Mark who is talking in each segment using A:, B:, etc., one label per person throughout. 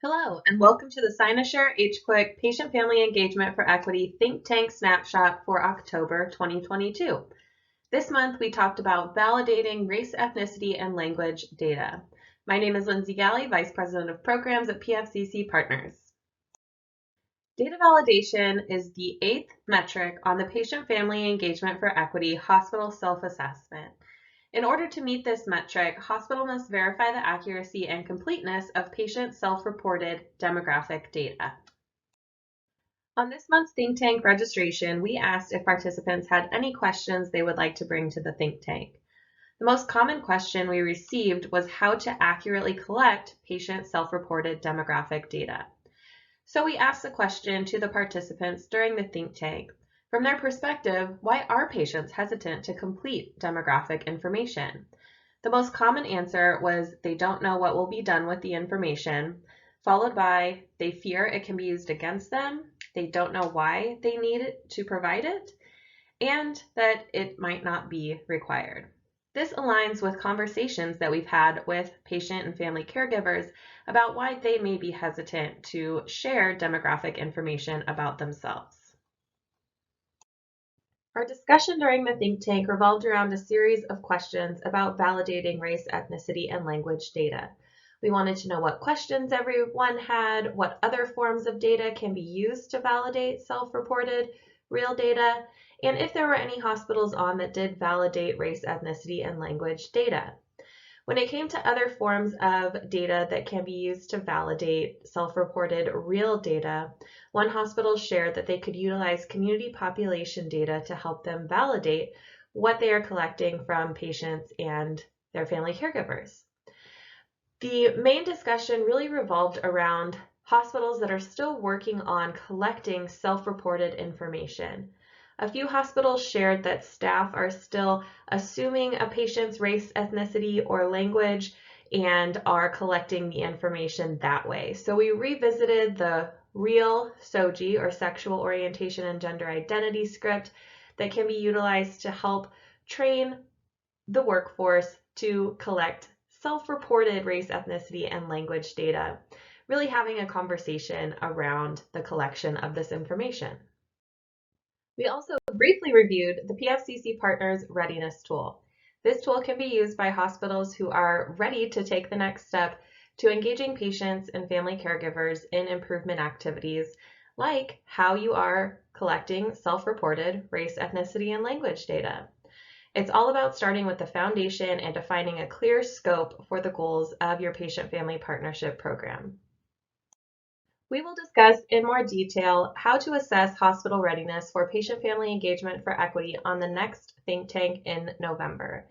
A: Hello, and welcome to the Cynosure HQIC Patient Family Engagement for Equity Think Tank Snapshot for October 2022. This month, we talked about validating race, ethnicity, and language data. My name is Lindsay Galley, Vice President of Programs at PFCC Partners. Data validation is the 8th metric on the Patient Family Engagement for Equity Hospital Self-Assessment. In order to meet this metric, hospital must verify the accuracy and completeness of patient self-reported demographic data. On this month's think tank registration, we asked if participants had any questions they would like to bring to the think tank. The most common question we received was how to accurately collect patient self-reported demographic data. So we asked the question to the participants during the think tank. From their perspective, why are patients hesitant to complete demographic information? The most common answer was they don't know what will be done with the information, followed by they fear it can be used against them, they don't know why they need it to provide it, and that it might not be required. This aligns with conversations that we've had with patient and family caregivers about why they may be hesitant to share demographic information about themselves. Our discussion during the think tank revolved around a series of questions about validating race, ethnicity, and language data. We wanted to know what questions everyone had, what other forms of data can be used to validate self-reported real data, and if there were any hospitals on that did validate race, ethnicity, and language data. When it came to other forms of data that can be used to validate self-reported real data, one hospital shared that they could utilize community population data to help them validate what they are collecting from patients and their family caregivers. The main discussion really revolved around hospitals that are still working on collecting self-reported information. A few hospitals shared that staff are still assuming a patient's race, ethnicity, or language and are collecting the information that way. So we revisited the real SOGI, or sexual orientation and gender identity script, that can be utilized to help train the workforce to collect self-reported race, ethnicity, and language data, really having a conversation around the collection of this information. We also briefly reviewed the PFCC Partners Readiness Tool. This tool can be used by hospitals who are ready to take the next step to engaging patients and family caregivers in improvement activities, like how you are collecting self-reported race, ethnicity, and language data. It's all about starting with the foundation and defining a clear scope for the goals of your patient-family partnership program. We will discuss in more detail how to assess hospital readiness for patient-family engagement for equity on the next think tank in November.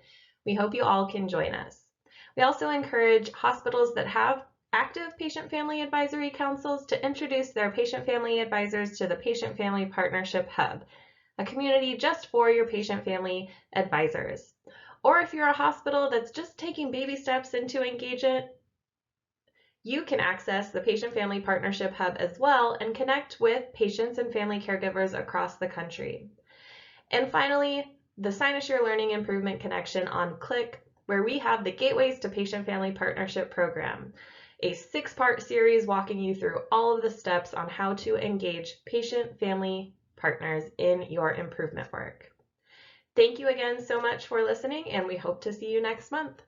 A: We hope you all can join us. We also encourage hospitals that have active patient-family advisory councils to introduce their patient-family advisors to the Patient-Family Partnership Hub, a community just for your patient-family advisors. Or if you're a hospital that's just taking baby steps into engagement, you can access the Patient-Family Partnership Hub as well and connect with patients and family caregivers across the country. And finally, the Cynosure Learning Improvement Connection on Click, where we have the Gateways to Patient-Family Partnership program, a 6-part series walking you through all of the steps on how to engage patient-family partners in your improvement work. Thank you again so much for listening, and we hope to see you next month.